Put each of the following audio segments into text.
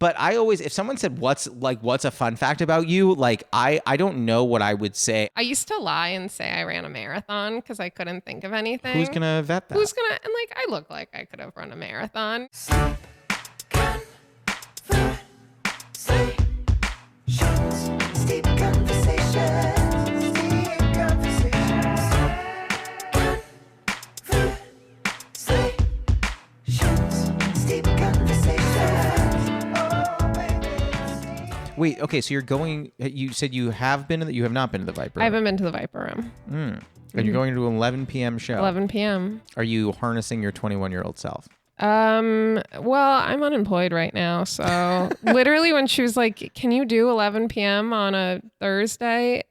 But I always, if someone said what's a fun fact about you, like I don't know what I would say. I used to lie and say I ran a marathon because I couldn't think of anything. Who's gonna vet that? And like I look like I could have run a marathon. Wait, okay, so you said you have not been to the Viper. I haven't been to the Viper Room. And you're going to an 11 p.m. show. 11 p.m. Are you harnessing your 21-year-old self? Well, I'm unemployed right now. So literally when she was like, can you do 11 p.m. on a Thursday?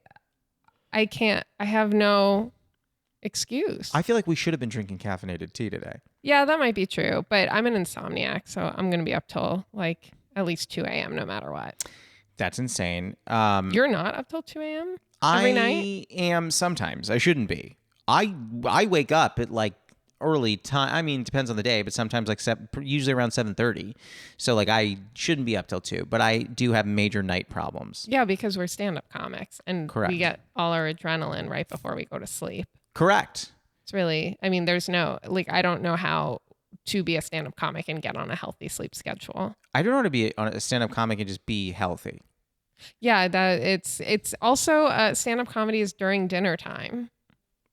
I can't. I have no excuse. I feel like we should have been drinking caffeinated tea today. Yeah, that might be true. But I'm an insomniac, so I'm going to be up till like at least 2 a.m. no matter what. That's insane. You're not up till 2 a.m. every night? I am sometimes. I shouldn't be. I wake up at like early time. I mean, depends on the day, but sometimes like usually around 7:30. So like I shouldn't be up till 2, but I do have major night problems. Yeah, because we're stand-up comics and Correct. We get all our adrenaline right before we go to sleep. Correct. It's really, I mean, there's no, like, I don't know how to be a stand-up comic and get on a healthy sleep schedule. I don't know how to be on a stand-up comic and just be healthy. Yeah, that it's also stand-up comedy is during dinner time.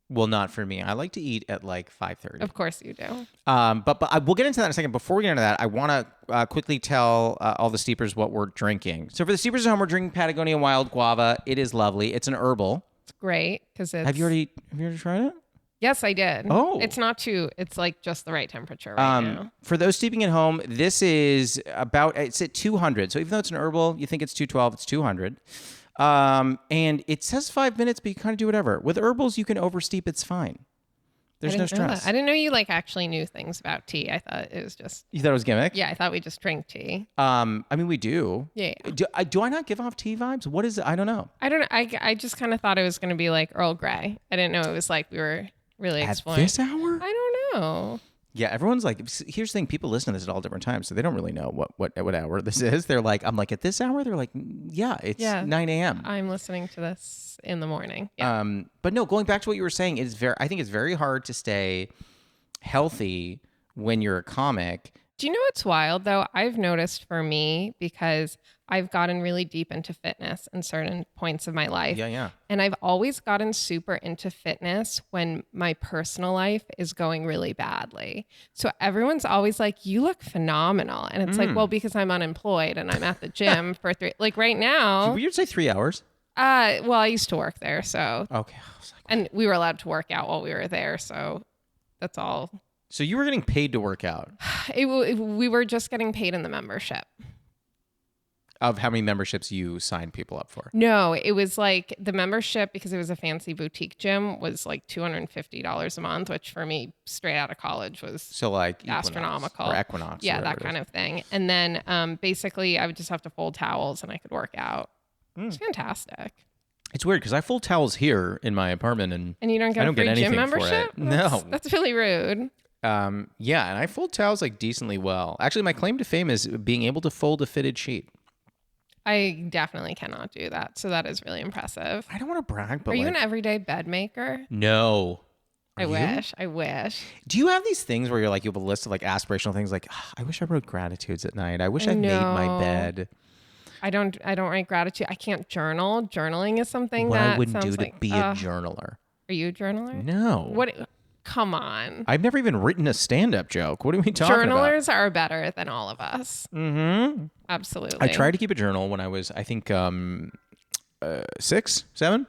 Well, not for me. I like to eat at like 5:30. Of course you do. But we'll get into that in a second. Before we get into that, I want to quickly tell all the steepers what we're drinking. So for the steepers at home, we're drinking Patagonia Wild Guava. It is lovely. It's an herbal. It's great because it's. Have you already tried it? Yes, I did. Oh. It's not too, it's like just the right temperature right now. For those steeping at home, this is it's at 200. So even though it's an herbal, you think it's 212, it's 200. And it says 5 minutes, but you kind of do whatever. With herbals, you can oversteep. It's fine. There's no stress. I didn't know you like actually knew things about tea. I thought it was just. You thought it was gimmick? Yeah, I thought we just drink tea. I mean, we do. Yeah. Do I not give off tea vibes? What is it? I don't know. I just kind of thought it was going to be like Earl Grey. I didn't know it was like we were really exploring. At this hour? I don't know. Yeah, everyone's like, here's the thing, people listen to this at all different times, so they don't really know what hour this is. They're like, I'm like, at this hour? They're like, yeah, it's 9 a.m. I'm listening to this in the morning. Yeah. But no, going back to what you were saying, I think it's very hard to stay healthy when you're a comic. Do you know what's wild though? I've noticed for me, because I've gotten really deep into fitness in certain points of my life. Yeah. And I've always gotten super into fitness when my personal life is going really badly. So everyone's always like, you look phenomenal. And it's like, well, because I'm unemployed and I'm at the gym for like right now. You'd say 3 hours? Well, I used to work there. So. Okay. I was like, and we were allowed to work out while we were there. So that's all. So you were getting paid to work out? We were just getting paid in the membership. Of how many memberships you signed people up for? No, it was like the membership, because it was a fancy boutique gym, was like $250 a month, which for me, straight out of college, was so like astronomical. Or Equinox. Yeah, that kind of thing. And then basically I would just have to fold towels and I could work out. It's fantastic. It's weird because I fold towels here in my apartment and you don't get a free gym membership? No. That's really rude. Yeah, and I fold towels like decently well. Actually, my claim to fame is being able to fold a fitted sheet. I definitely cannot do that. So that is really impressive. I don't want to brag, but are you an everyday bed maker? No. I wish. Do you have these things where you're like, you have a list of like aspirational things like, I wish I wrote gratitudes at night. I wish I made my bed. I don't write gratitude. I can't journal. Journaling is something what that I wouldn't do to like, be a journaler. Are you a journaler? No. What? Come on. I've never even written a stand-up joke. What are we talking about? Journalers are better than all of us. Mm-hmm. Absolutely. I tried to keep a journal when I was, I think, 6, 7?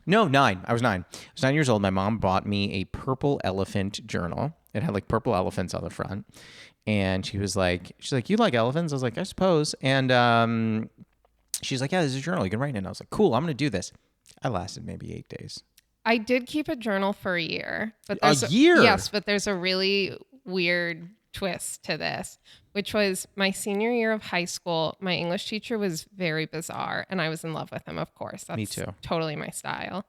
No, 9. I was 9. I was 9 years old. My mom bought me a purple elephant journal. It had like purple elephants on the front. And she's like, you like elephants? I was like, I suppose. And she's like, yeah, this is a journal. You can write in it. And I was like, cool, I'm going to do this. I lasted maybe 8 days. I did keep a journal for a year. But a year? Yes, but there's a really weird twist to this, which was my senior year of high school. My English teacher was very bizarre, and I was in love with him, of course. That's Me too. Totally my style.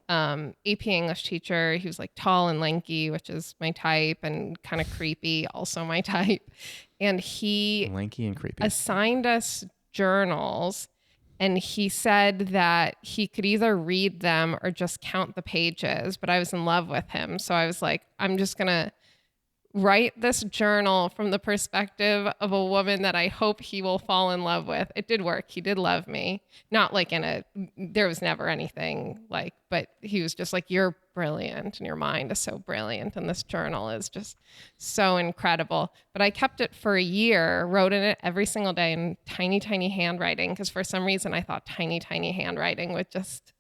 AP English teacher. He was like tall and lanky, which is my type, and kind of creepy, also my type. And he Lanky and creepy. assigned us journals, and he said that he could either read them or just count the pages, but I was in love with him. So I was like, I'm just going to write this journal from the perspective of a woman that I hope he will fall in love with. It did work. He did love me. Not like there was never anything like, but he was just like, you're brilliant and your mind is so brilliant. And this journal is just so incredible. But I kept it for a year, wrote in it every single day in tiny, tiny handwriting. Because for some reason I thought tiny, tiny handwriting would just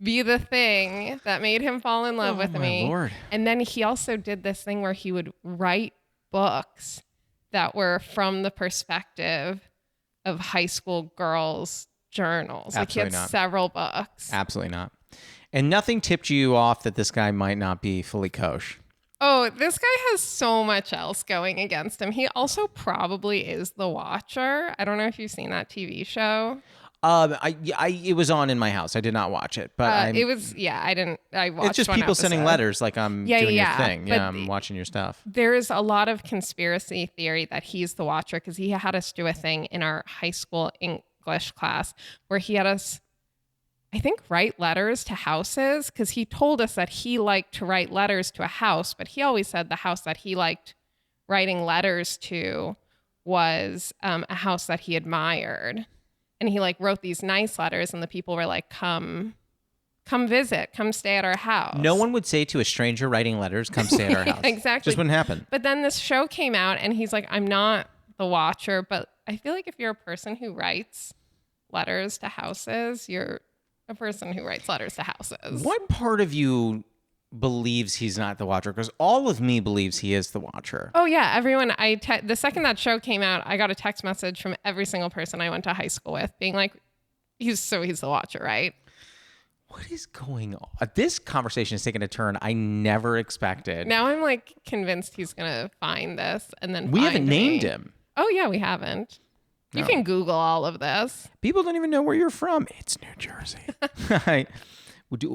be the thing that made him fall in love with me. Lord. And then he also did this thing where he would write books that were from the perspective of high school girls' journals. Absolutely like he had not. several books. Absolutely not. And nothing tipped you off that this guy might not be fully kosher. Oh, this guy has so much else going against him. He also probably is the Watcher. I don't know if you've seen that TV show. It was on in my house. I did not watch it, but it was, I didn't, I watched it's just one people sending episode. letters like I'm doing your thing. but Yeah, I'm watching your stuff. There's a lot of conspiracy theory that he's the Watcher because he had us do a thing in our high school English class where he had us, I think, write letters to houses because he told us that he liked to write letters to a house, but he always said the house that he liked writing letters to was a house that he admired. And he like wrote these nice letters and the people were like, come visit, come stay at our house. No one would say to a stranger writing letters, come stay at our house. Exactly. Just wouldn't happen. But then this show came out and he's like, I'm not the Watcher, but I feel like if you're a person who writes letters to houses, you're a person who writes letters to houses. What part of you believes he's not the Watcher? Because all of me believes he is the Watcher. Oh yeah, everyone. The second that show came out, I got a text message from every single person I went to high school with, being like, "He's the Watcher, right?" What is going on? This conversation has taken a turn I never expected. Now I'm like convinced he's gonna find this and then We find haven't me. named him. Oh yeah, we haven't. You No. can Google all of this. People don't even know where you're from. It's New Jersey.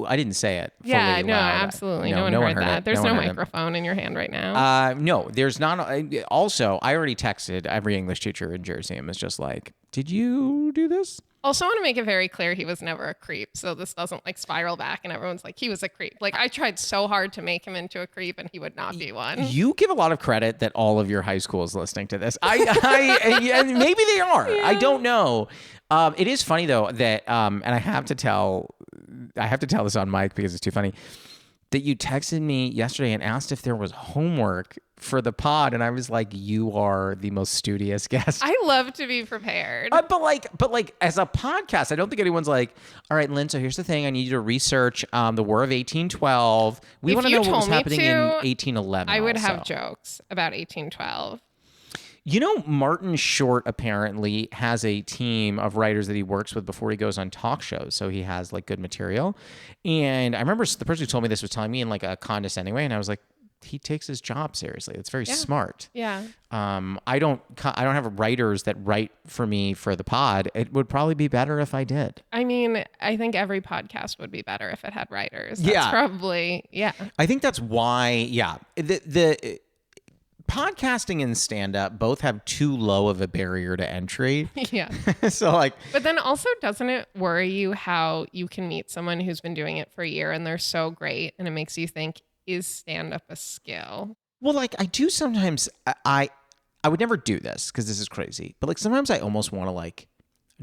I didn't say it fully Yeah, no, loud. absolutely. No one heard that. it. There's one no heard it. microphone in your hand right now. No, there's not. Also, I already texted every English teacher in Jersey and was just like, did you do this? Also, I want to make it very clear he was never a creep. So this doesn't like spiral back and everyone's like, he was a creep. Like I tried so hard to make him into a creep and he would not be one. You give a lot of credit that all of your high school is listening to this. And maybe they are. Yeah. I don't know. It is funny though that, and I have to tell this on mic because it's too funny, that you texted me yesterday and asked if there was homework for the pod, and I was like, "You are the most studious guest." I love to be prepared. But like as a podcast, I don't think anyone's like, "All right, Lynn. So here's the thing: I need you to research the War of 1812. We If want to you know what was told me happening to, in 1811." I would also. have jokes about 1812. You know, Martin Short apparently has a team of writers that he works with before he goes on talk shows. So he has like good material. And I remember the person who told me this was telling me in like a condescending way. And I was like, he takes his job seriously. It's very smart. Yeah. I don't have writers that write for me for the pod. It would probably be better if I did. I mean, I think every podcast would be better if it had writers. That's Yeah. probably, yeah. I think that's why, the podcasting and stand-up both have too low of a barrier to entry. Yeah. So like, But then also, doesn't it worry you how you can meet someone who's been doing it for a year and they're so great and it makes you think, is stand-up a skill? well, like I do sometimes, I would never do this because this is crazy, but like sometimes I almost want to like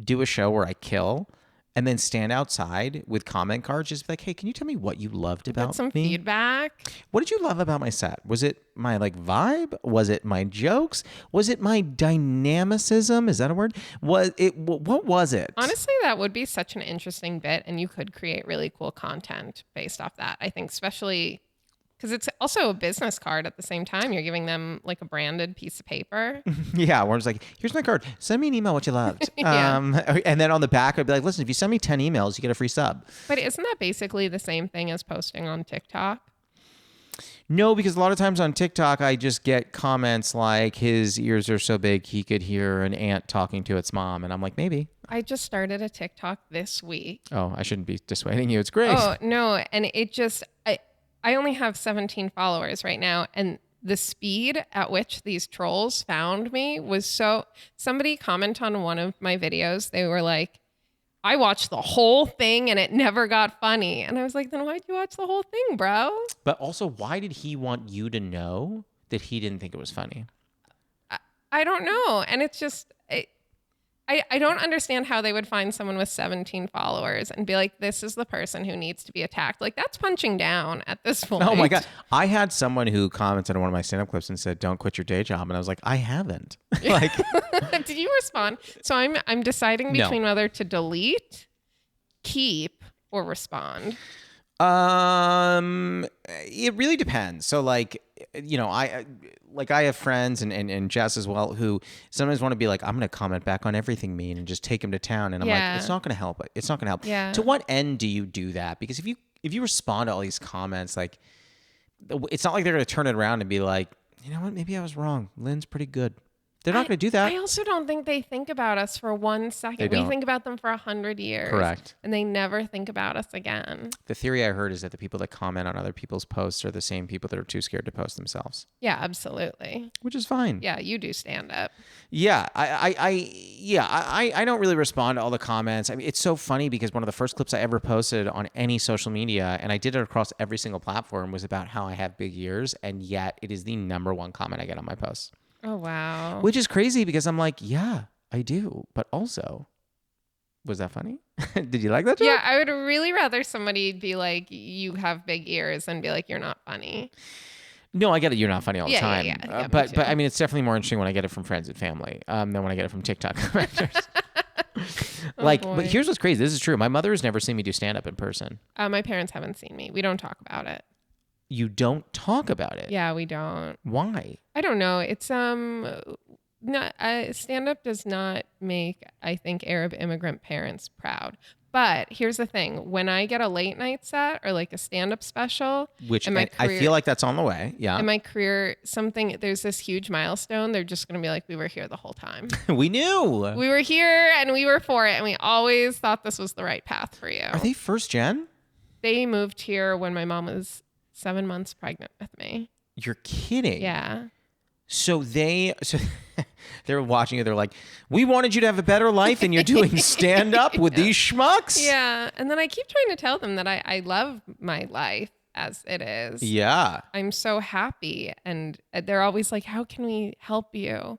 do a show where I kill and then stand outside with comment cards, just be like, hey, can you tell me what you loved about Get some me? feedback. What did you love about my set? Was it my like vibe? Was it my jokes? Was it my dynamicism? Is that a word? What was it? Honestly, that would be such an interesting bit and you could create really cool content based off that. I think especially because it's also a business card at the same time. You're giving them like a branded piece of paper. Yeah, where it's like, here's my card. Send me an email what you loved. Yeah. And then on the back, I'd be like, listen, if you send me 10 emails, you get a free sub. But isn't that basically the same thing as posting on TikTok? No, because a lot of times on TikTok, I just get comments like his ears are so big he could hear an ant talking to its mom. And I'm like, maybe. I just started a TikTok this week. Oh, I shouldn't be dissuading you. It's great. Oh, no. And it just, I only have 17 followers right now. And the speed at which these trolls found me was somebody commented on one of my videos. They were like, I watched the whole thing and it never got funny. And I was like, then why'd you watch the whole thing, bro? But also, why did he want you to know that he didn't think it was funny? I don't know. And it's just, I don't understand how they would find someone with 17 followers and be like, this is the person who needs to be attacked. Like, that's punching down at this point. Oh my God. I had someone who commented on one of my stand-up clips and said, don't quit your day job. And I was like, I haven't. Like, did you respond? So I'm deciding between whether to delete, keep, or respond. It really depends. So like, you know, I have friends and Jess as well who sometimes want to be like, I'm going to comment back on everything mean and just take him to town. And I'm like, it's not going to help. It's not going to help. Yeah. To what end do you do that? Because if you respond to all these comments, like, it's not like they're going to turn it around and be like, you know what? Maybe I was wrong. Lynn's pretty good. They're not going to do that. I also don't think they think about us for 1 second. We think about them for 100 years. Correct. And they never think about us again. The theory I heard is that the people that comment on other people's posts are the same people that are too scared to post themselves. Yeah, absolutely. Which is fine. Yeah, you do stand up. Yeah, I don't really respond to all the comments. I mean, it's so funny because one of the first clips I ever posted on any social media, and I did it across every single platform, was about how I have big ears, and yet it is the #1 comment I get on my posts. Oh, wow. Which is crazy because I'm like, yeah, I do. But also, was that funny? Did you like that joke? Yeah, I would really rather somebody be like, you have big ears and be like, you're not funny. No, I get it. You're not funny all the time. Yeah, but I mean, it's definitely more interesting when I get it from friends and family than when I get it from TikTok commenters. But here's what's crazy. This is true. My mother has never seen me do stand-up in person. My parents haven't seen me. We don't talk about it. You don't talk about it? Yeah, we don't. Why? I don't know. It's stand-up does not make, I think, Arab immigrant parents proud. But here's the thing. When I get a late night set or like a stand-up special, which I feel like that's on the way. Yeah. In my career, there's this huge milestone. They're just going to be like, we were here the whole time. We knew. We were here and we were for it. And we always thought this was the right path for you. Are they first gen? They moved here when my mom was 7 months pregnant with me. You're kidding. Yeah. So they're watching you. They're like, we wanted you to have a better life and you're doing stand up with these schmucks. Yeah. And then I keep trying to tell them that I love my life as it is. Yeah. I'm so happy. And they're always like, how can we help you?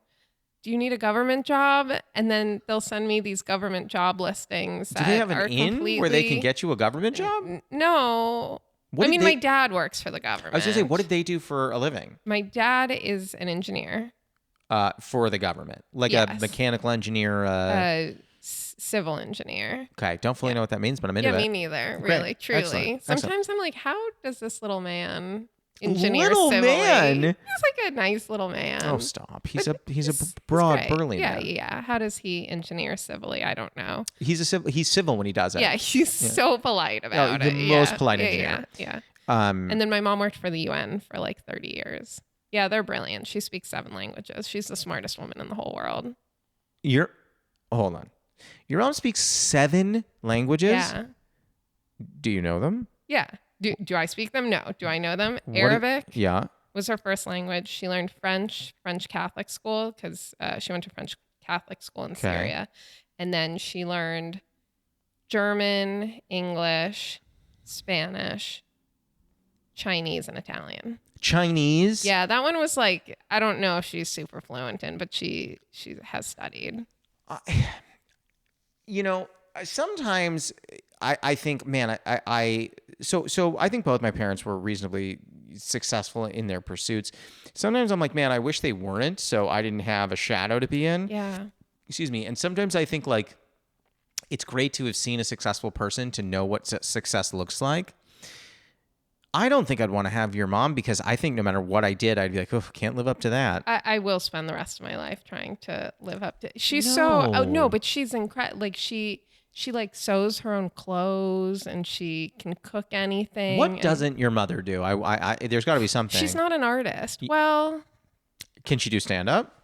Do you need a government job? And then they'll send me these government job listings. Do they have an in where they can get you a government job? No. My dad works for the government. I was going to say, what did they do for a living? My dad is an engineer. For the government? Like a mechanical engineer? Civil engineer. Okay. Don't fully know what that means, but I'm into it. Yeah, me neither. Really, truly. Excellent. Sometimes I'm like, how does this little man engineer little civilly? Man? He's like a nice little man. Oh, stop. He's a broad, burly man. Yeah. How does he engineer civilly? I don't know. He's civil when he does it. Yeah, he's so polite about it. The most polite engineer. Yeah. And then my mom worked for the UN for like 30 years. Yeah, they're brilliant. She speaks 7 languages. She's the smartest woman in the whole world. Hold on. Your mom speaks 7 languages? Yeah. Do you know them? Yeah. Do I speak them? No. Do I know them? Arabic was her first language. She learned French Catholic school because she went to French Catholic school in Syria. And then she learned German, English, Spanish, Chinese, and Italian. Chinese? Yeah, that one was like, I don't know if she's super fluent in, but she has studied. Sometimes I think, man, so I think both my parents were reasonably successful in their pursuits. Sometimes I'm like, man, I wish they weren't, so I didn't have a shadow to be in. Yeah. Excuse me. And sometimes I think like it's great to have seen a successful person to know what success looks like. I don't think I'd want to have your mom because I think no matter what I did, I'd be like, oh, can't live up to that. I will spend the rest of my life trying to live up to. She's No. but she's incredible. Like she She like sews her own clothes and she can cook anything. What doesn't your mother do? There's got to be something. She's not an artist. Well, can she do stand up?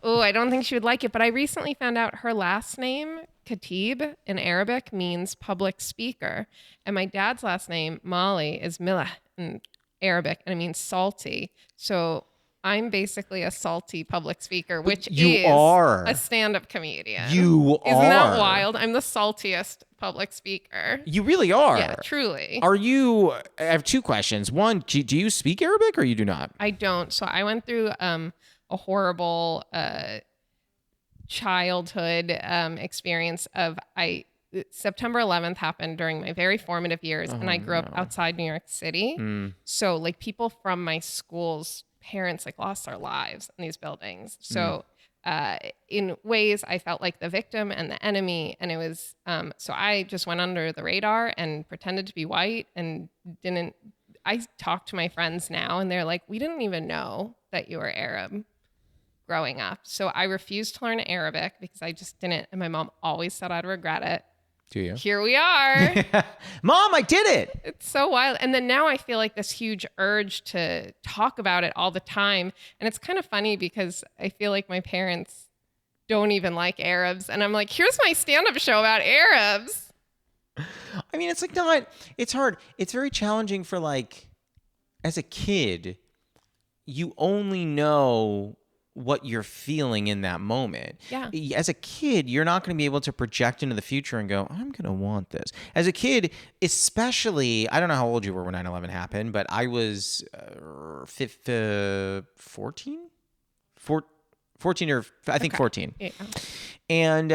oh, I don't think she would like it. But I recently found out her last name, Khatib, in Arabic means public speaker. And my dad's last name, Maleh, is Maleh in Arabic, and it means salty. So I'm basically a salty public speaker, which is a stand-up comedian. Isn't that wild? I'm the saltiest public speaker. You really are. Yeah, truly. I have two questions. One, do you speak Arabic or you do not? I don't. So I went through a horrible childhood experience of September 11th happened during my very formative years, and I grew up outside New York City. So like people from my school's parents like lost their lives in these buildings. So in ways I felt like the victim and the enemy, and it was so I just went under the radar and pretended to be white and didn't. I talk to my friends now, and they're like, "We didn't even know that you were Arab growing up." So I refused to learn Arabic because I just didn't, and my mom always said I'd regret it. Do you? Here we are. Mom, I did it. It's so wild. And then now I feel like this huge urge to talk about it all the time. And it's kind of funny because I feel like my parents don't even like Arabs. And I'm like, here's my stand-up show about Arabs. I mean, it's hard. It's very challenging for like, as a kid, you only know what you're feeling in that moment. Yeah. As a kid, you're not going to be able to project into the future and go, I'm going to want this. As a kid, especially, I don't know how old you were when 9/11 happened, but I was 14? 14 or I think 14. Yeah. And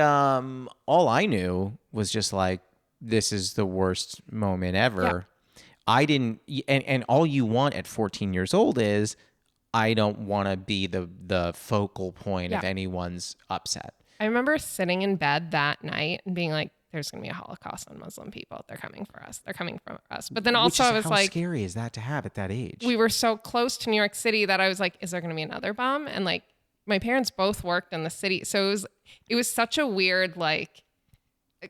all I knew was just like, this is the worst moment ever. Yeah. I didn't, and all you want at 14 years old is, I don't want to be the focal point of anyone's upset. I remember sitting in bed that night and being like, there's going to be a Holocaust on Muslim people. They're coming for us. They're coming for us. But then also I was like, how scary is that to have at that age? We were so close to New York City that I was like, is there going to be another bomb? And like my parents both worked in the city. So it was such a weird like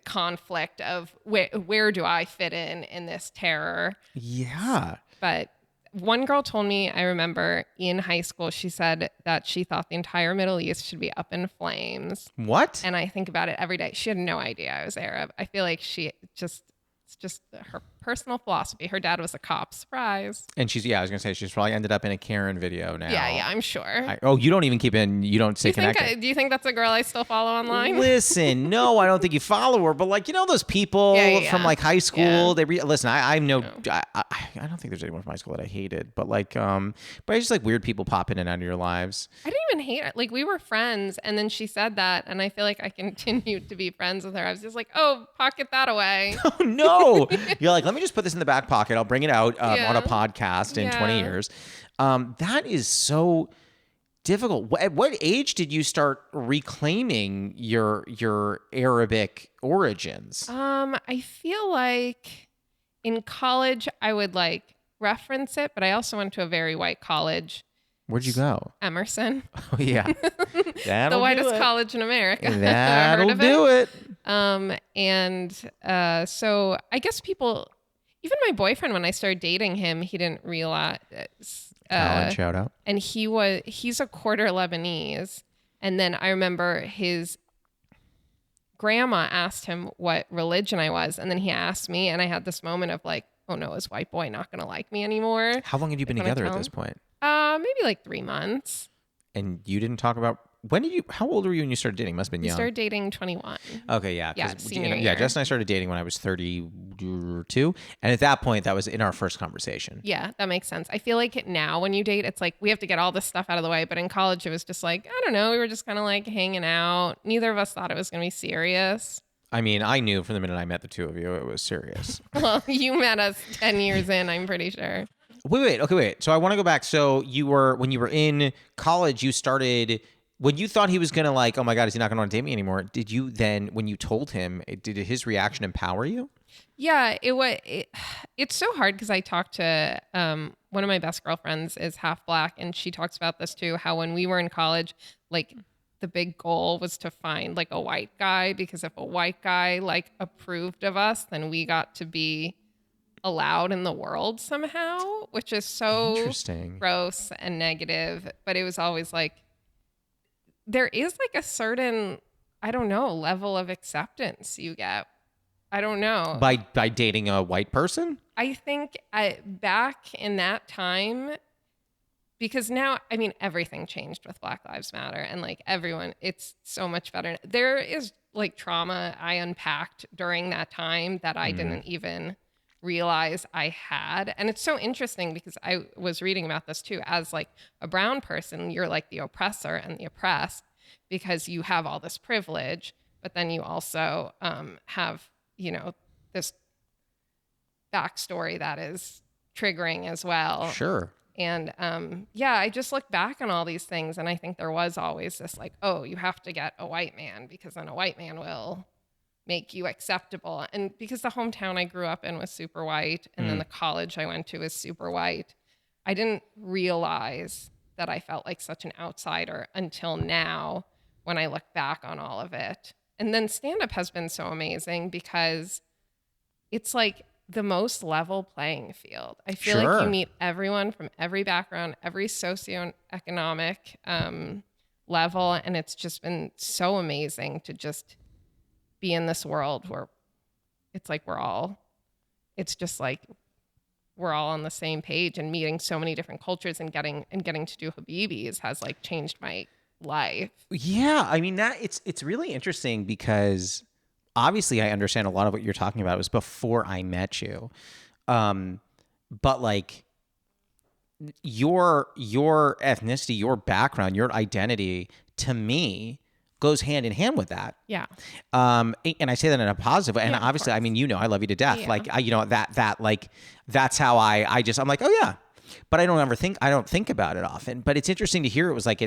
conflict of where do I fit in this terror? Yeah. But one girl told me, I remember in high school, she said that she thought the entire Middle East should be up in flames. What? And I think about it every day. She had no idea I was Arab. I feel like it's just her personal philosophy. Her dad was a cop. Surprise. And I was going to say, she's probably ended up in a Karen video now. Yeah, I'm sure. You don't even you don't stay connected. Do you think that's a girl I still follow online? Listen, no, I don't think you follow her, but like, those people from like high school, listen, I don't think there's anyone from high school that I hated, but like, but I just like weird people pop in and out of your lives. I didn't even hate her. Like we were friends and then she said that and I feel like I continued to be friends with her. I was just like, oh, pocket that away. Oh no. You're like, let me just put this in the back pocket. I'll bring it out on a podcast in 20 years. That is so difficult. At what age did you start reclaiming your Arabic origins? I feel like in college I would like reference it, but I also went to a very white college. Where'd you go? Emerson. Oh yeah. The whitest college in America. That'll do it. So I guess people, even my boyfriend, when I started dating him, he didn't realize. Colin, shout out. And he's a quarter Lebanese. And then I remember his grandma asked him what religion I was. And then he asked me, and I had this moment of like, oh no, is white boy not going to like me anymore? How long had you been together at this point? Maybe like 3 months. And you didn't talk about, how old were you when you started dating? Must have been young. We started dating 21. Okay, yeah. Yeah, senior year. Jess and I started dating when I was 32. And at that point, that was in our first conversation. Yeah, that makes sense. I feel like now when you date, it's like we have to get all this stuff out of the way. But in college, it was just like, I don't know. We were just kind of like hanging out. Neither of us thought it was going to be serious. I mean, I knew from the minute I met the two of you, it was serious. Well, you met us 10 years in, I'm pretty sure. Wait. So I want to go back. So when you were in college, you started, when you thought he was going to like, oh my God, is he not going to want to date me anymore? Did you then, when you told him, did his reaction empower you? Yeah, it's so hard because I talked to one of my best girlfriends is half black and she talks about this too, how when we were in college, like the big goal was to find like a white guy, because if a white guy like approved of us, then we got to be allowed in the world somehow, which is so Interesting. gross and negative. But it was always like, there is like a certain, I don't know, level of acceptance you get. I don't know. By dating a white person? I think back in that time, because now, I mean, everything changed with Black Lives Matter, and like everyone, it's so much better. There is like trauma I unpacked during that time that I didn't even realize I had. And it's so interesting because I was reading about this too. As like a brown person, you're like the oppressor and the oppressed because you have all this privilege, but then you also have, you know, this backstory that is triggering as well. Sure. And yeah, I just look back on all these things, and I think there was always this like, oh, you have to get a white man because then a white man will make you acceptable. And because the hometown I grew up in was super white, and then the college I went to was super white, I didn't realize that I felt like such an outsider until now when I look back on all of it. And then stand-up has been so amazing because it's like the most level playing field. I feel like you meet everyone from every background, every socioeconomic level, and it's just been so amazing to just be in this world where it's like it's just like we're all on the same page, and meeting so many different cultures and getting to do Habibis has like changed my life. Yeah, I mean that it's really interesting because obviously I understand a lot of what you're talking about. It was before I met you. But like your ethnicity, your background, your identity to me goes hand in hand with that. Yeah. And I say that in a positive way. And Yeah, of obviously, I course. mean, you know, I love you to death. Yeah. Like, you know, that like, that's how I'm like, oh yeah, but I don't think about it often, but it's interesting to hear. It was like,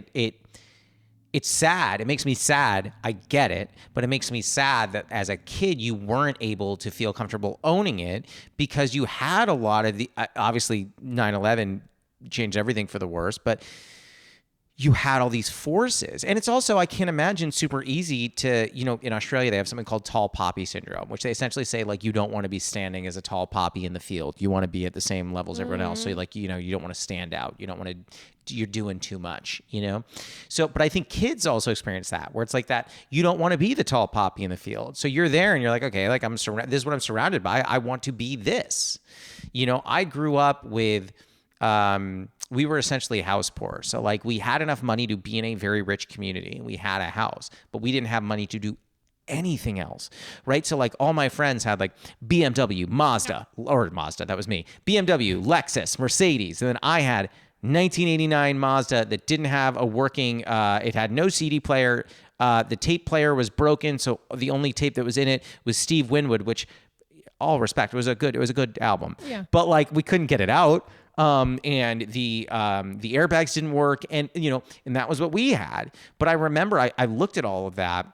it's sad. It makes me sad. I get it, but it makes me sad that as a kid, you weren't able to feel comfortable owning it because you had a lot of the, obviously 9/11 changed everything for the worse, but you had all these forces. And it's also, I can't imagine, super easy to, you know, in Australia, they have something called tall poppy syndrome, which they essentially say, like, you don't want to be standing as a tall poppy in the field. You want to be at the same level as everyone else. So, like, you know, you don't want to stand out. You don't want to, you're doing too much, you know? So, but I think kids also experience that, where it's like that, you don't want to be the tall poppy in the field. So you're there and you're like, okay, like this is what I'm surrounded by. I want to be this. You know, I grew up with, we were essentially house poor. So like we had enough money to be in a very rich community. We had a house, but we didn't have money to do anything else, right? So like all my friends had like BMW, Mazda, that was me, BMW, Lexus, Mercedes. And then I had 1989 Mazda that didn't have a working, it had no CD player. The tape player was broken. So the only tape that was in it was Steve Winwood, which, all respect, it was a good album. Yeah. But like we couldn't get it out. And the airbags didn't work, and you know, and that was what we had. But I remember I looked at all of that,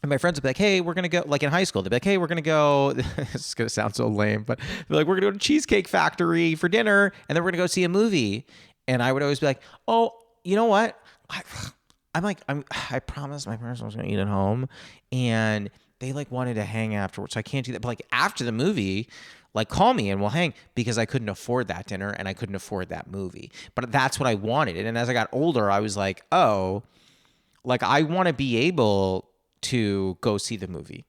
and my friends would be like, "Hey, we're gonna go." Like in high school, they'd be like, "Hey, we're gonna go." This is gonna sound so lame, but they're like, "We're gonna go to Cheesecake Factory for dinner, and then we're gonna go see a movie." And I would always be like, "Oh, you know what? I promised my parents I was gonna eat at home, and they like wanted to hang afterwards, so I can't do that. But like after the movie, like call me and we'll hang, because I couldn't afford that dinner and I couldn't afford that movie. But that's what I wanted. And as I got older, I was like, oh, like I want to be able to go see the movie.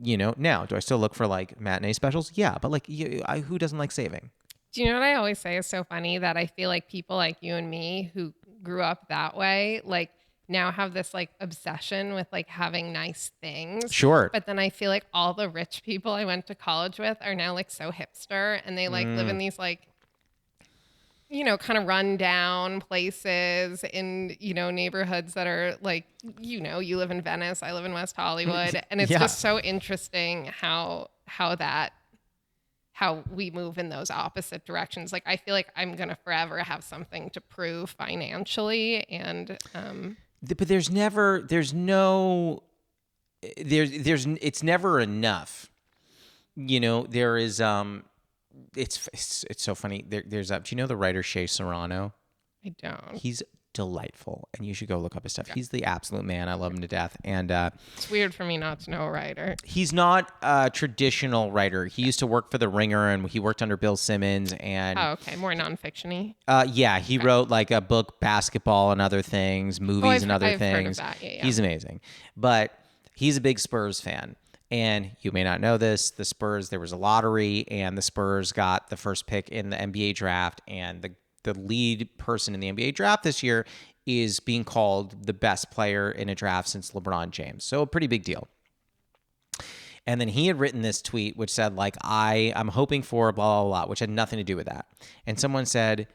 You know, now do I still look for like matinee specials? Yeah, but like who doesn't like saving? Do you know what I always say is so funny? That I feel like people like you and me who grew up that way, like now have this like obsession with like having nice things. Sure. But then I feel like all the rich people I went to college with are now like so hipster, and they like live in these like, you know, kind of run down places in, you know, neighborhoods that are like, you know, you live in Venice, I live in West Hollywood. And it's just so interesting how we move in those opposite directions. Like, I feel like I'm going to forever have something to prove financially. And, but it's never enough. You know, there is, it's so funny. There's do you know the writer Shea Serrano? I don't. He's delightful, and you should go look up his stuff. He's the absolute man. I love him to death. And it's weird for me not to know a writer. He's not a traditional writer. He used to work for The Ringer, and he worked under Bill Simmons. And more nonfiction-y. Yeah, he wrote like a book, basketball, and other things, movies, and other things. Heard of that. Yeah. He's amazing, but he's a big Spurs fan. And you may not know this, the Spurs, there was a lottery, and the Spurs got the first pick in the NBA draft, and the lead person in the NBA draft this year is being called the best player in a draft since LeBron James. So a pretty big deal. And then he had written this tweet which said, like, I'm hoping for blah, blah, blah, which had nothing to do with that. And someone said,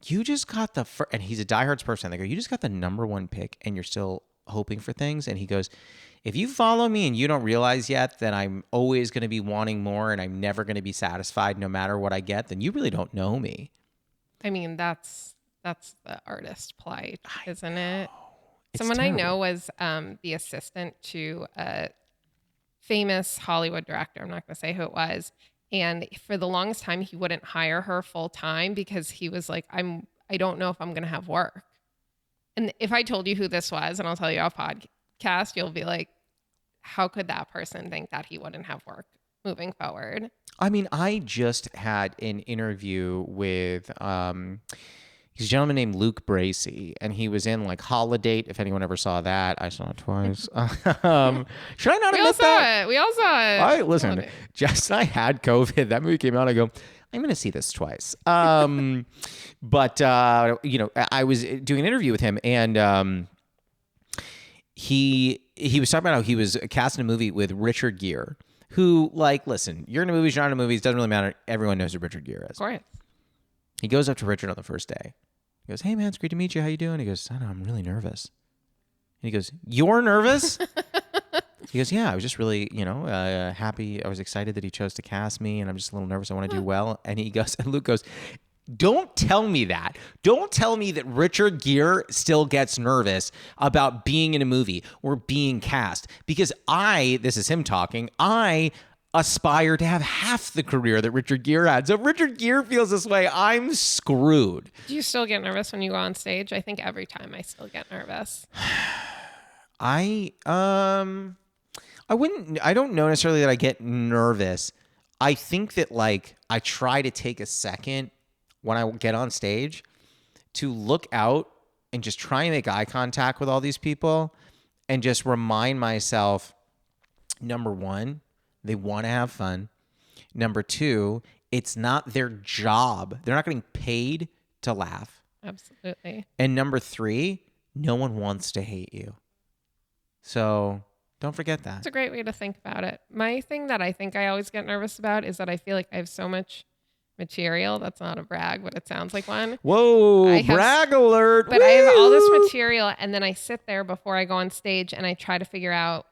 you just got the first, and he's a diehard Spurs fan. They go, you just got the number one pick and you're still hoping for things? And he goes, if you follow me and you don't realize yet that I'm always going to be wanting more and I'm never going to be satisfied no matter what I get, then you really don't know me. I mean, that's the artist plight, isn't it? It's Someone terrible. I know was the assistant to a famous Hollywood director. I'm not going to say who it was. And for the longest time, he wouldn't hire her full time because he was like, I don't know if I'm going to have work. And if I told you who this was, and I'll tell you off podcast, you'll be like, how could that person think that he wouldn't have work moving forward? I mean, I just had an interview with he's a gentleman named Luke Bracey, and he was in like Holiday. If anyone ever saw that, I saw it twice. Should I not admit that? We all saw it. Listen, Jess and I had COVID. That movie came out. I go, I'm going to see this twice. But I was doing an interview with him, and he was talking about how he was cast in a movie with Richard Gere, who, like, listen, you're in a movie, you're not in a movie, it doesn't really matter. Everyone knows who Richard Gere is. Of course. He goes up to Richard on the first day. He goes, hey, man, it's great to meet you. How you doing? He goes, I don't know, I'm really nervous. And he goes, you're nervous? He goes, yeah, I was just really, happy. I was excited that he chose to cast me, and I'm just a little nervous. I want to do well. And he goes, and Luke goes, don't tell me that. Don't tell me that Richard Gere still gets nervous about being in a movie or being cast, because this is him talking, I aspire to have half the career that Richard Gere had. So if Richard Gere feels this way, I'm screwed. Do you still get nervous when you go on stage? I think every time I still get nervous. I don't know necessarily that I get nervous. I think that, like, I try to take a second when I get on stage to look out and just try and make eye contact with all these people and just remind myself, number one, they want to have fun. Number two, it's not their job. They're not getting paid to laugh. Absolutely. And number three, no one wants to hate you. So don't forget that. It's a great way to think about it. My thing that I think I always get nervous about is that I feel like I have so much material. That's not a brag, but it sounds like one. Whoa, brag alert. But I have all this material, and then I sit there before I go on stage and I try to figure out,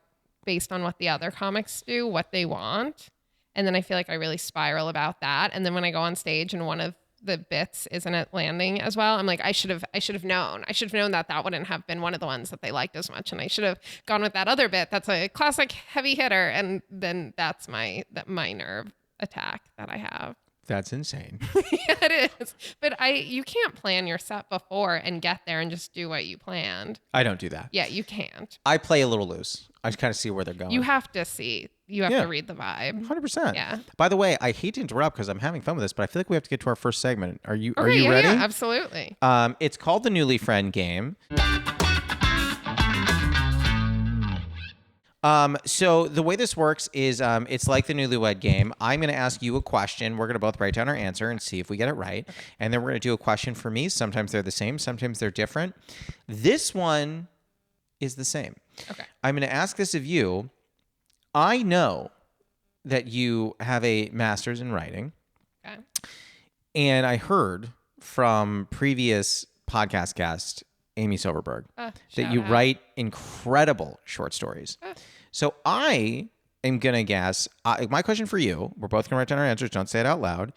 based on what the other comics do, what they want. And then I feel like I really spiral about that. And then when I go on stage and one of the bits isn't at landing as well, I'm like, I should have known. I should have known that wouldn't have been one of the ones that they liked as much. And I should have gone with that other bit. That's a classic heavy hitter. And then that's my nerve attack that I have. That's insane. Yeah, it is. But you can't plan your set before and get there and just do what you planned. I don't do that. Yeah, you can't. I play a little loose. I just kind of see where they're going. You have to see. You have to read the vibe. 100%. Yeah. By the way, I hate to interrupt because I'm having fun with this, but I feel like we have to get to our first segment. Are you ready? Yeah, absolutely. It's called the Newly Friend Game. So the way this works is it's like the Newlywed Game. I'm going to ask you a question. We're going to both write down our answer and see if we get it right. Okay. And then we're going to do a question for me. Sometimes they're the same. Sometimes they're different. This one is the same. Okay. I'm going to ask this of you. I know that you have a master's in writing. Okay. And I heard from previous podcast guest Amy Silverberg that you write incredible short stories. So I am going to guess, my question for you, we're both going to write down our answers, don't say it out loud.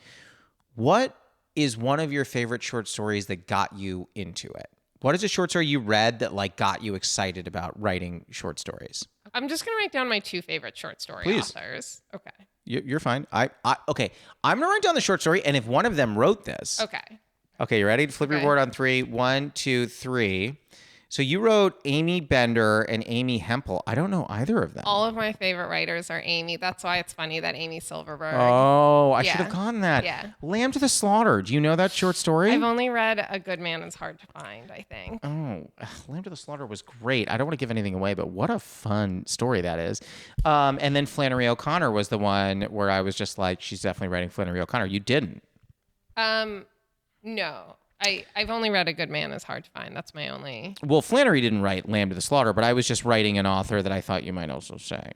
What is one of your favorite short stories that got you into it? What is a short story you read that like got you excited about writing short stories? I'm just going to write down my two favorite short story authors. Okay. You're fine. Okay. I'm going to write down the short story, and if one of them wrote this, okay, Okay, you ready? Flip your board on 3. 1, 2, 3. So you wrote Amy Bender and Amy Hempel. I don't know either of them. All of my favorite writers are Amy. That's why it's funny that Amy Silverberg. Oh, I should have gotten that. Yeah. Lamb to the Slaughter. Do you know that short story? I've only read A Good Man is Hard to Find, I think. Oh, Lamb to the Slaughter was great. I don't want to give anything away, but what a fun story that is. And then Flannery O'Connor was the one where I was just like, she's definitely writing Flannery O'Connor. You didn't. No. I've only read A Good Man is Hard to Find. That's my only. Well, Flannery didn't write Lamb to the Slaughter, but I was just writing an author that I thought you might also say.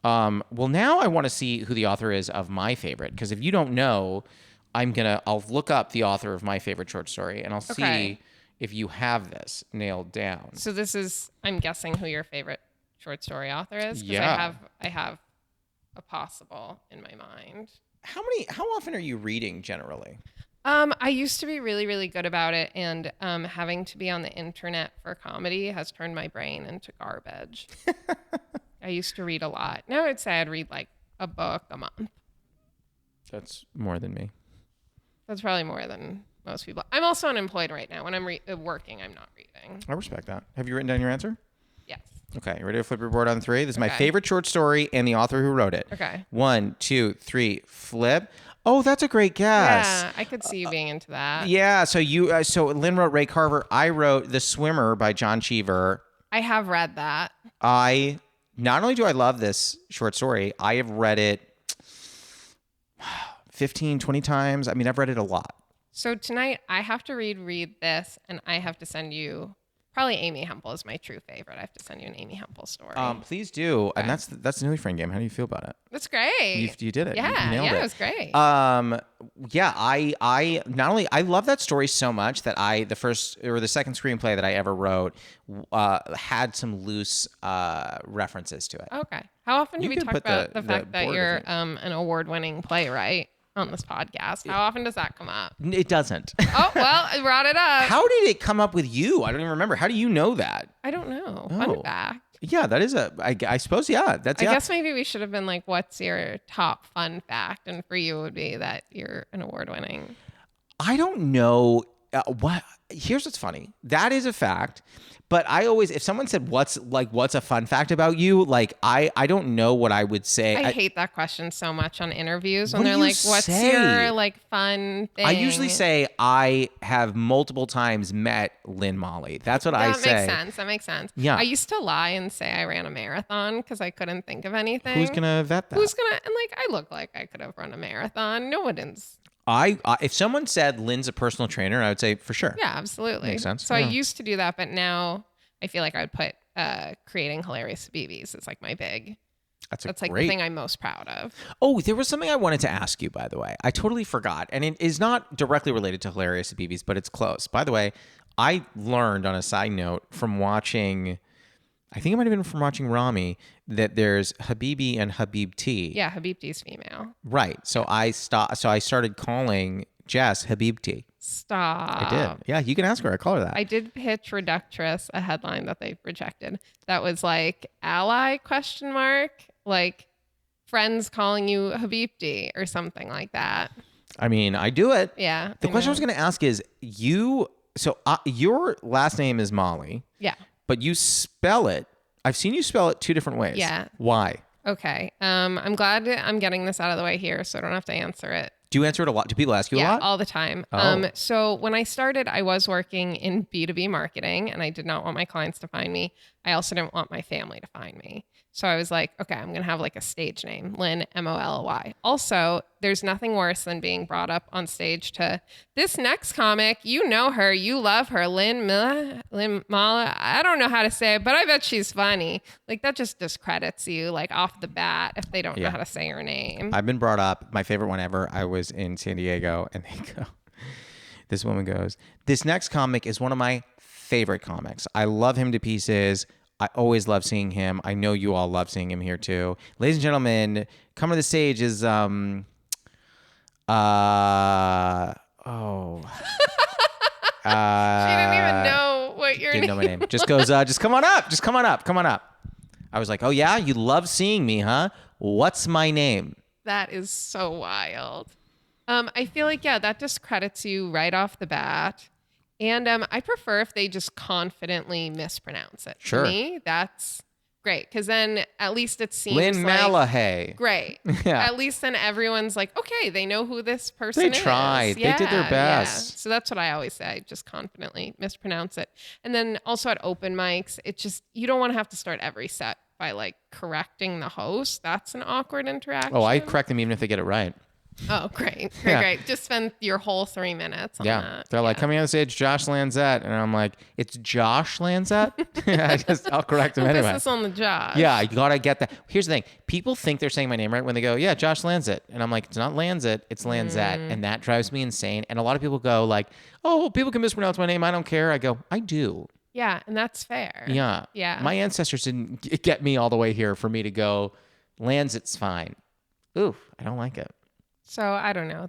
Well, now I want to see who the author is of my favorite, because if you don't know, I'll look up the author of my favorite short story, and I'll see if you have this nailed down. So this is, I'm guessing, who your favorite short story author is? Yeah. I have a possible in my mind. How often are you reading generally? I used to be really, really good about it, and having to be on the internet for comedy has turned my brain into garbage. I used to read a lot. Now I'd say I'd read like a book a month. That's more than me. That's probably more than most people. I'm also unemployed right now. When I'm working, I'm not reading. I respect that. Have you written down your answer? Yes. Okay, you ready to flip your board on 3? This is my favorite short story and the author who wrote it. Okay. 1, 2, 3, flip. Oh, that's a great guess. Yeah, I could see you being into that. Yeah, so so Lynn wrote Ray Carver. I wrote The Swimmer by John Cheever. I have read that. Not only do I love this short story, I have read it 15, 20 times. I mean, I've read it a lot. So tonight I have to read this, and I have to send you. Probably Amy Hempel is my true favorite. I have to send you an Amy Hempel story. Please do. Okay. And that's the Newly Friend game. How do you feel about it? That's great. You did it. Yeah, you nailed it. It was great. Yeah, I not only I love that story so much that the second screenplay that I ever wrote had some loose references to it. Okay. How often do we talk about the fact that you're an award-winning playwright on this podcast? How often does that come up? It doesn't. Oh, well, I brought it up. How did it come up with you? I don't even remember. How do you know that? I don't know. Oh. Fun fact. Yeah, that is I suppose, yeah. I guess maybe we should have been like, what's your top fun fact? And for you, it would be that you're an award-winning. I don't know. Here's what's funny. That is a fact. But I always, if someone said, what's a fun fact about you? Like, I don't know what I would say. I hate that question so much on interviews when they're like, what's your like fun thing? I usually say I have multiple times met Lynn Maleh. That's what I say. That makes sense. Yeah. I used to lie and say I ran a marathon because I couldn't think of anything. Who's going to vet that? And like, I look like I could have run a marathon. No one is. If someone said Lynn's a personal trainer, I would say for sure. Yeah, absolutely. Makes sense. So I used to do that, but now I feel like I would put creating Hilarious Habibis is like my big. That's like the thing I'm most proud of. Oh, there was something I wanted to ask you, by the way. I totally forgot. And it is not directly related to Hilarious Habibis, but it's close. By the way, I learned on a side note from watching, I think it might have been from watching Rami, that there's Habibi and Habibti. Yeah, Habibti's female. Right. So I started calling Jess Habibti. Stop. I did. Yeah, you can ask her. I call her that. I did pitch Reductress a headline that they rejected. That was like ally ? Like friends calling you Habibti or something like that. I mean, I do it. Yeah. The question I was going to ask is your last name is Molly. Yeah. But you spell it. I've seen you spell it 2 different ways. Yeah. Why? Okay. I'm glad I'm getting this out of the way here so I don't have to answer it. Do you answer it a lot? Do people ask you a lot? Yeah, all the time. Oh. So when I started, I was working in B2B marketing and I did not want my clients to find me. I also didn't want my family to find me. So I was like, okay, I'm going to have like a stage name, Lynn, Molly. Also, there's nothing worse than being brought up on stage to this next comic. You know her. You love her. Lynn Maleh. I don't know how to say it, but I bet she's funny. Like that just discredits you like off the bat if they don't know how to say her name. I've been brought up. My favorite one ever. I was in San Diego and this woman goes, this next comic is one of my favorite comics. I love him to pieces. I always love seeing him. I know you all love seeing him here too. Ladies and gentlemen, coming to the stage is She didn't even know what your didn't know my name. Just goes, just come on up. Just come on up. Come on up. I was like, oh yeah, you love seeing me, huh? What's my name? That is so wild. I feel like, yeah, that discredits you right off the bat. And I prefer if they just confidently mispronounce it. Sure. To me, that's great. Because then at least it seems Lynn like... Maleh. Great. Yeah. At least then everyone's like, okay, they know who this person They is. tried. Yeah, They did their best. Yeah. So that's what I always say. Just confidently mispronounce it. And then also at open mics, it's just, you don't want to have to start every set by like correcting the host. That's an awkward interaction. Oh, I correct them even if they get it right. Oh, great. Yeah. Great. Just spend your whole 3 minutes on that. They're like, coming on stage, Josh Lanzette. And I'm like, it's Josh Lanzette? I'll correct them anyway. Emphasis on the Josh. Yeah, you gotta get that. Here's the thing. People think they're saying my name right when they go, yeah, Josh Lanzette. And I'm like, it's not Lanzette, it's Lanzette. And that drives me insane. And a lot of people go like, oh, people can mispronounce my name. I don't care. I go, I do. Yeah, and that's fair. Yeah. Yeah. My ancestors didn't get me all the way here for me to go, Lanzette's fine. Ooh, I don't like it. So I don't know.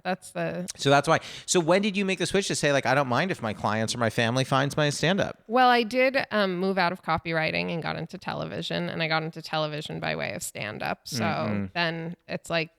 So that's why. So when did you make the switch to say like, I don't mind if my clients or my family finds my stand-up? Well, I did move out of copywriting and got into television, and I got into television by way of stand-up. So then it's like,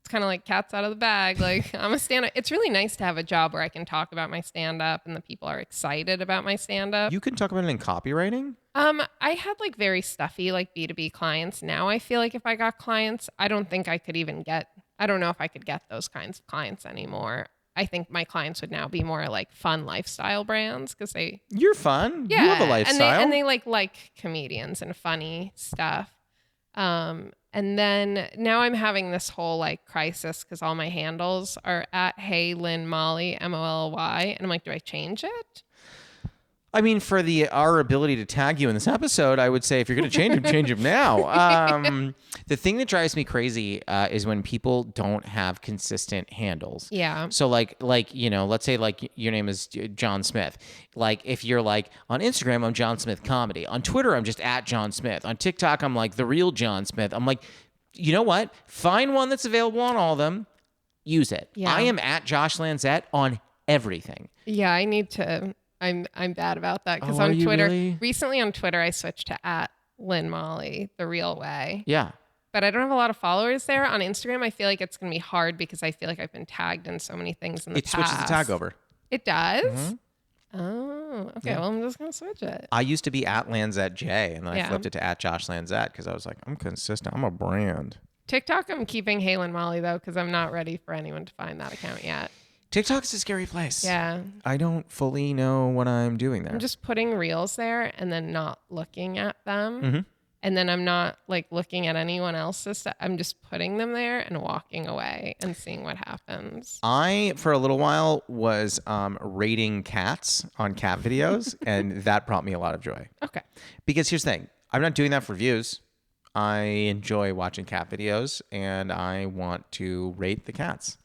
it's kind of like cats out of the bag. Like I'm a stand-up. It's really nice to have a job where I can talk about my stand-up and the people are excited about my stand-up. You can talk about it in copywriting? I had like very stuffy like B2B clients. Now I feel like if I got clients, I don't know if I could get those kinds of clients anymore. I think my clients would now be more like fun lifestyle brands because You're fun. Yeah, You have a lifestyle. and they like comedians and funny stuff. And then now I'm having this whole like crisis because all my handles are at Hey Lynn Maleh, Molly, and I'm like, do I change it? I mean, for our ability to tag you in this episode, I would say if you're going to change them now. The thing that drives me crazy is when people don't have consistent handles. Yeah. So like let's say like your name is John Smith. Like if you're like on Instagram, I'm John Smith Comedy. On Twitter, I'm just at John Smith. On TikTok, I'm like the real John Smith. I'm like, you know what? Find one that's available on all of them. Use it. Yeah. I am at Josh Lanzette on everything. Yeah, I need to. I'm bad about that because Oh, on Twitter, really? recently on Twitter, I switched to at Lynn Maleh, the real way. Yeah. But I don't have a lot of followers there. On Instagram, I feel like it's going to be hard because I feel like I've been tagged in so many things in the past. It switches the tag over. It does? Oh, okay. Yeah. Well, I'm just going to switch it. I used to be at Lanzette J, and then I flipped it to at Josh Lanzette because I was like, I'm consistent. I'm a brand. TikTok, I'm keeping Hey Lynn Maleh, though, because I'm not ready for anyone to find that account yet. TikTok is a scary place. Yeah. I don't fully know what I'm doing there. I'm just putting reels there and then not looking at them. And then I'm not like looking at anyone else's stuff. I'm just putting them there and walking away and seeing what happens. I, for a little while, was rating cats on cat videos, and that brought me a lot of joy. Okay. Because here's the thing. I'm not doing that for views. I enjoy watching cat videos, and I want to rate the cats.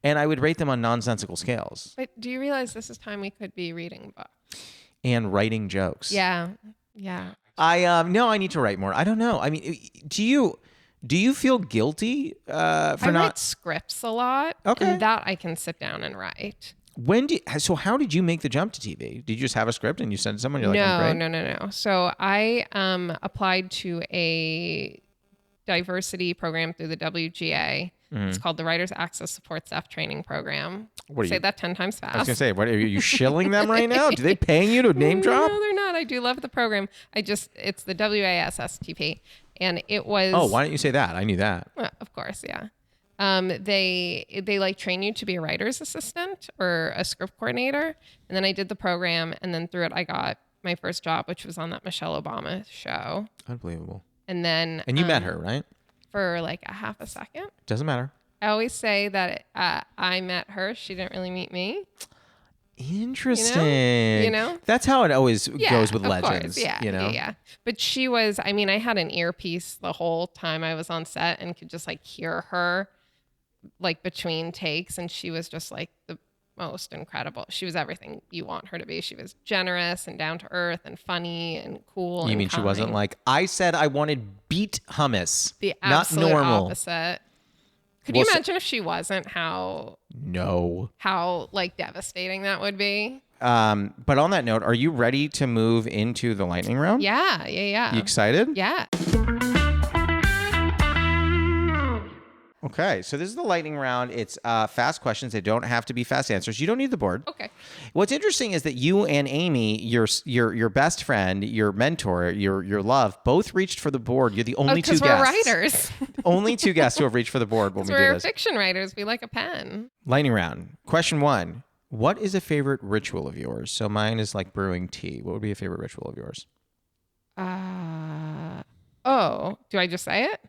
And I would rate them on nonsensical scales. But do you realize this is time we could be reading books? And writing jokes. Yeah. Yeah. I need to write more. I don't know. I mean, do you feel guilty for I not write scripts a lot. Okay. And that I can sit down and write. So how did you make the jump to TV? Did you just have a script and you send it to someone? You're like, I'm great? No. So I applied to a diversity program through the WGA. It's called the Writers Access Support Staff Training Program. Say that 10 times fast. I was going to say, what are you shilling them right now? Do they paying you to name drop? No, they're not. I do love the program. It's the WASSTP. And it was... Oh, why don't you say that? I knew that. Well, of course, yeah. They like train you to be a writer's assistant or a script coordinator. And then I did the program, and then through it I got my first job, which was on that Michelle Obama show. Unbelievable. And then... And you met her, right? For like a half a second. Doesn't matter. I always say that I met her. She didn't really meet me. Interesting. You know? That's how it always goes with of legends. Course. Yeah, you know? Yeah. But she was, I mean, I had an earpiece the whole time I was on set and could just like hear her like between takes. And she was just like the most incredible. She was everything you want her to be. She was generous and down to earth and funny and cool. You mean kind. She wasn't like, I said I wanted beet hummus, the not absolute normal. opposite. Could you imagine if she wasn't how like devastating that would be? But on that note, are you ready to move into the lightning round? Yeah. You excited? Yeah. Okay, so this is the lightning round. It's fast questions. They don't have to be fast answers. You don't need the board. Okay. What's interesting is that you and Amy, your best friend, your mentor, your love, both reached for the board. You're the only two guests. Because we're writers. Only two guests who have reached for the board when we do We're this. fiction writers. We like a pen. Lightning round. Question 1. What is a favorite ritual of yours? So mine is like brewing tea. What would be a favorite ritual of yours? Do I just say it?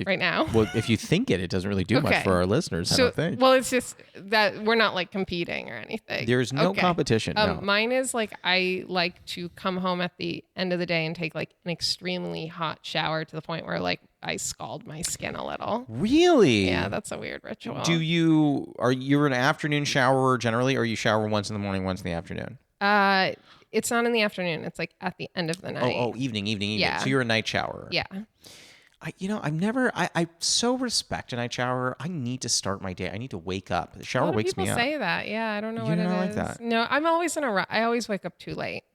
Right now? Well, if you think it doesn't really do much for our listeners, I don't think. Well, it's just that we're not like competing or anything. There's no competition. No. Mine is like I like to come home at the end of the day and take like an extremely hot shower to the point where like I scald my skin a little. Really? Yeah, that's a weird ritual. Are you an afternoon shower generally, or you shower once in the morning, once in the afternoon? It's not in the afternoon. It's like at the end of the night. Oh, evening. Yeah. So you're a night shower. Yeah. I so respect a night shower. I need to start my day. I need to wake up. The shower wakes me up. People say that. Yeah, I don't know what it is. Like that. No, I'm always in a rush. I always wake up too late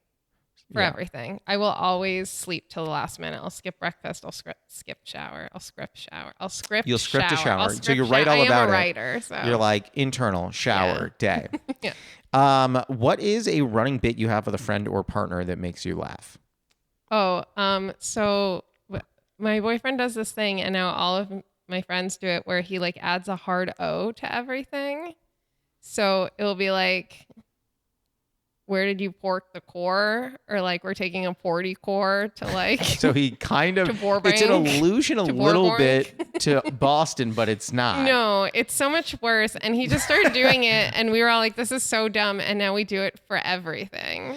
for everything. I will always sleep till the last minute. I'll skip breakfast. I'll skip shower. I'll script shower. You'll script a shower. So you're right all about it. I am a writer. So. You're like internal shower day. Yeah. What is a running bit you have with a friend or partner that makes you laugh? So my boyfriend does this thing, and now all of my friends do it, where he like adds a hard O to everything. So it'll be like, where did you pork the core? Or like, we're taking a porty core to like. So he kind of, to it's an allusion a little bit to Boston, but it's not. No, it's so much worse. And he just started doing it, and we were all like, this is so dumb. And now we do it for everything.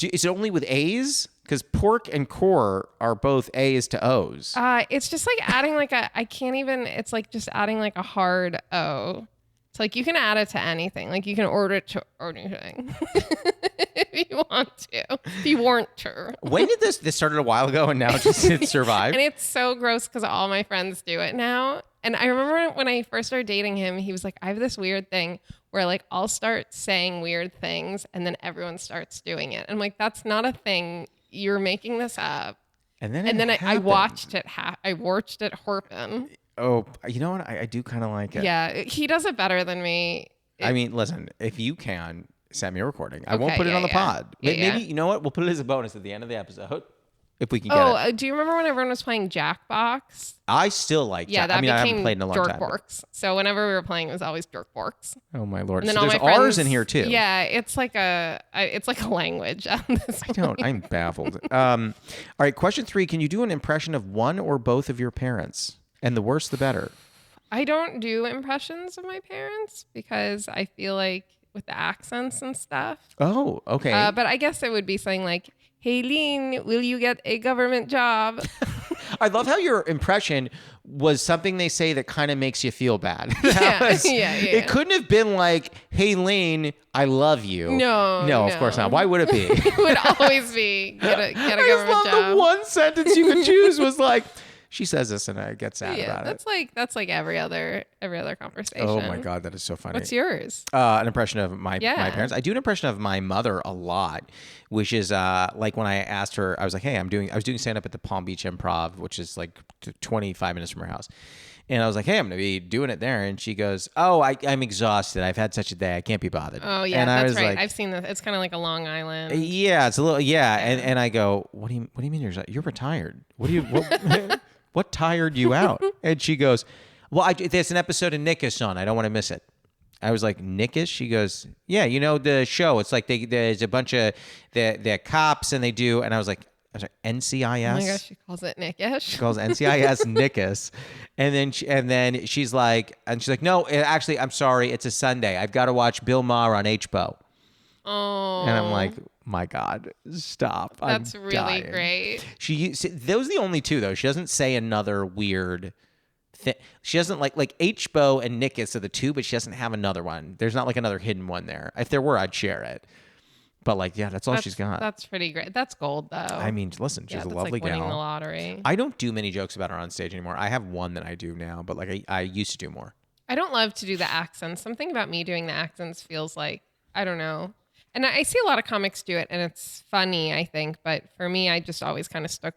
Is it only with A's? Because pork and core are both A's to O's. It's just like adding like it's like just adding like a hard O. It's like you can add it to anything. Like you can order it to anything if you want to. If you want to. When did this started a while ago and now it survived? And it's so gross because all my friends do it now. And I remember when I first started dating him, he was like, I have this weird thing where like I'll start saying weird things and then everyone starts doing it. And I'm like, that's not a thing. You're making this up. And then I watched it. I watched it happen. Oh, you know what? I do kind of like it. Yeah, he does it better than me. I mean, listen, if you can, send me a recording. I won't put it on the pod. Maybe, you know what? We'll put it as a bonus at the end of the episode. If we can get it. Do you remember when everyone was playing Jackbox? I still like Jack. I haven't played in a long time. Jerkborks. So whenever we were playing, it was always Jerkborks. Oh my Lord. And then so all there's my friends, R's in here too. Yeah, it's like a language at this point. I'm baffled. All right, question 3. Can you do an impression of one or both of your parents? And the worse, the better. I don't do impressions of my parents because I feel like with the accents and stuff. Oh, okay. But I guess it would be something like, hey, Lynn, will you get a government job? I love how your impression was something they say that kind of makes you feel bad. Yeah. It couldn't have been like, hey, Lynn, I love you. No, of course not. Why would it be? It would always be, get a government job. The one sentence you could choose was like, she says this and I get sad about it. That's like every other conversation. Oh my God, that is so funny. What's yours? An impression of my parents. I do an impression of my mother a lot, which is like when I asked her, I was like, hey, I was doing stand up at the Palm Beach Improv, which is like 25 minutes from her house. And I was like, hey, I'm going to be doing it there. And she goes, oh, I'm exhausted. I've had such a day. I can't be bothered. Oh, yeah, and that's right. I've seen this. It's kind of like a Long Island. Yeah, it's a little, And I go, what do you mean you're retired? What tired you out? And she goes, well, there's an episode of Nickish on. I don't want to miss it. I was like, Nickish? She goes, yeah, you know the show. It's like there's a bunch of they're cops and they do. And I was like, NCIS? Oh my gosh, she calls it Nickish. She calls NCIS Nickish. And then she's like, no, actually, I'm sorry. It's a Sunday. I've got to watch Bill Maher on HBO. Oh. And I'm like, my God, stop. That's I'm really dying. great. Those are the only two, though. She doesn't say another weird thing. She doesn't like H-Bo and Nickus are the two, but she doesn't have another one. There's not like another hidden one there. If there were, I'd share it. But like, yeah, that's all she's got. That's pretty great. That's gold, though. I mean, listen, she's a lovely like winning gal. The lottery. I don't do many jokes about her on stage anymore. I have one that I do now, but like I used to do more. I don't love to do the accents. Something about me doing the accents feels like, I don't know. And I see a lot of comics do it, and it's funny, I think. But for me, I just always kind of stuck.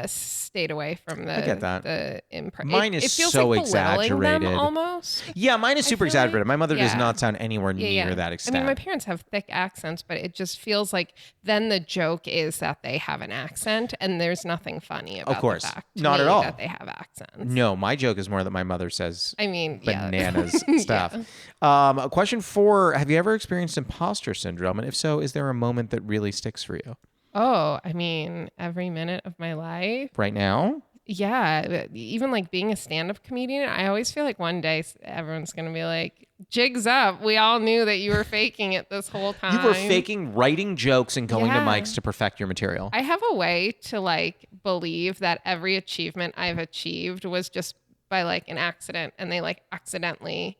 stayed away from the I get that. the improv. Mine is it feels so like belittling them exaggerated. almost. Yeah, mine is super exaggerated. like. My mother does Yeah. not sound anywhere near that I extent. mean, my parents have thick accents, but it just feels like then the joke is that they have an accent, and there's nothing funny about course. the fact Not at all. that they have accents. No, my joke is more that my mother says I mean, bananas yeah. stuff. Question 4, have you ever experienced imposter syndrome? And if so, is there a moment that really sticks for you? Oh, I mean, every minute of my life. Right now? Yeah, even like being a stand-up comedian, I always feel like one day everyone's going to be like, jigs up. We all knew that you were faking it this whole time. You were faking writing jokes and going to Yeah. mics to perfect your material. I have a way to like believe that every achievement I've achieved was just by like an accident, and they like accidentally,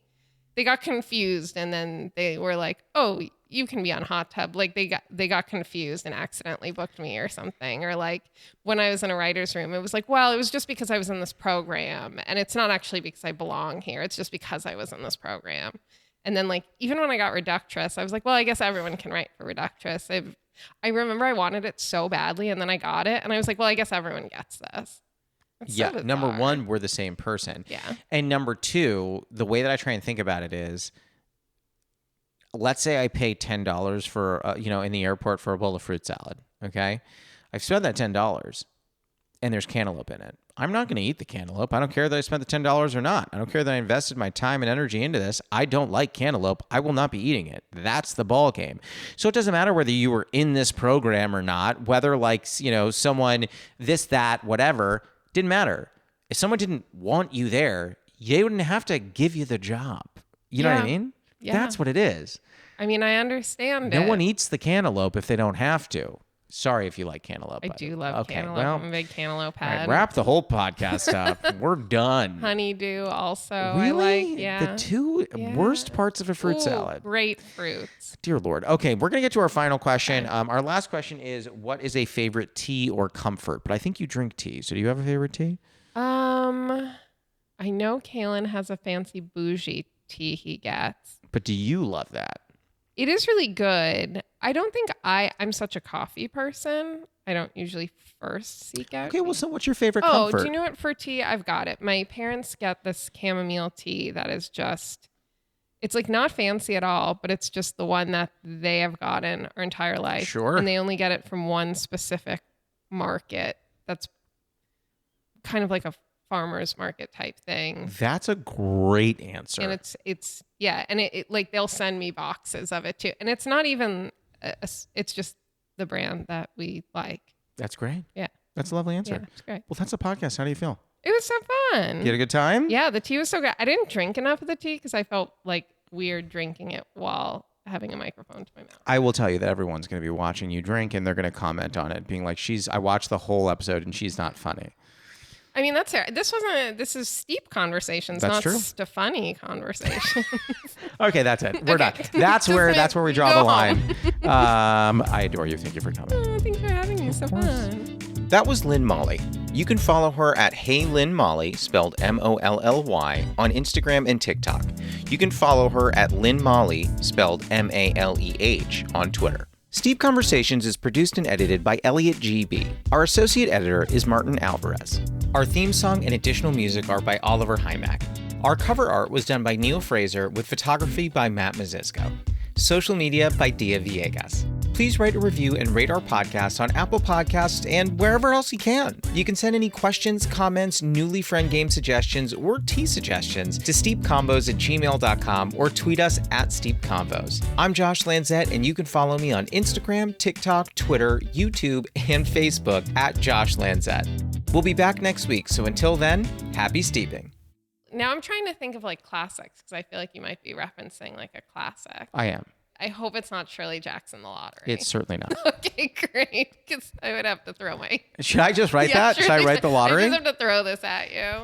they got confused, and then they were like, oh, you can be on Hot Tub. Like they got confused and accidentally booked me or something. Or like when I was in a writer's room, it was like, well, it was just because I was in this program, and it's not actually because I belong here. It's just because I was in this program. And then like, even when I got Reductress, I was like, well, I guess everyone can write for Reductress. I remember I wanted it so badly, and then I got it, and I was like, well, I guess everyone gets this. It's so Number bizarre. 1, we're the same person. Yeah. And number 2, the way that I try and think about it is, let's say I pay $10 for, in the airport for a bowl of fruit salad. Okay. I've spent that $10 and there's cantaloupe in it. I'm not going to eat the cantaloupe. I don't care that I spent the $10 or not. I don't care that I invested my time and energy into this. I don't like cantaloupe. I will not be eating it. That's the ball game. So it doesn't matter whether you were in this program or not, whether like, someone, this, that, whatever, didn't matter. If someone didn't want you there, they wouldn't have to give you the job. You know what I mean? Yeah. That's what it is. I mean, I understand No it. one eats the cantaloupe if they don't have to. Sorry if you like cantaloupe. I but- do love okay, cantaloupe. Well, I'm a big cantaloupe all right, head. wrap the whole podcast up. We're done. Honeydew also. Really? I like, yeah. The 2 worst parts of a fruit Ooh, salad. Grapefruits. Dear Lord. Okay, we're going to get to our final question. Our last question is, what is a favorite tea or comfort? But I think you drink tea. So do you have a favorite tea? I know Kalen has a fancy bougie tea he gets. But do you love that? It is really good. I don't think I'm such a coffee person. I don't usually first seek out. Okay, well, so what's your favorite Oh, comfort? do you know what? For tea, I've got it. My parents get this chamomile tea that is just, it's like not fancy at all, but it's just the one that they have gotten our entire life. Sure. And they only get it from one specific market that's kind of like a farmer's market type thing. That's a great answer. And it's yeah, and it like they'll send me boxes of it too. And it's not even it's just the brand that we like. That's great. Yeah. That's a lovely answer. Yeah, it's great. Well, that's a podcast. How do you feel? It was so fun. You had a good time? Yeah, the tea was so good. I didn't drink enough of the tea because I felt like weird drinking it while having a microphone to my mouth. I will tell you that everyone's going to be watching you drink and they're going to comment on it, being like, I watched the whole episode and she's not funny. I mean, that's fair. This is steep conversations, That's not true. funny conversations. Okay, that's it. We're done. That's where we draw Go the line. I adore you. Thank you for coming. Oh, thanks for having me. So fun. That was Lynn Maleh. You can follow her at Hey Lynn Maleh, spelled Molly, on Instagram and TikTok. You can follow her at Lynn Maleh, spelled Maleh, on Twitter. Steep Conversations is produced and edited by Elliot G.B. Our associate editor is Martin Alvarez. Our theme song and additional music are by Oliver Hymack. Our cover art was done by Neil Fraser with photography by Matt Mazisco. Social media by Dia Villegas. Please write a review and rate our podcast on Apple Podcasts and wherever else you can. You can send any questions, comments, newly friend game suggestions, or tea suggestions to steepcombos@gmail.com or tweet us at steepconvos. I'm Josh Lanzette, and you can follow me on Instagram, TikTok, Twitter, YouTube, and Facebook at Josh Lanzette. We'll be back next week, so until then, happy steeping. Now I'm trying to think of like classics because I feel like you might be referencing like a classic. I am. I hope it's not Shirley Jackson, The Lottery. It's certainly not. Okay, great. Because I would have to throw my. Should I just write that? Should I write the lottery? I just have to throw this at you.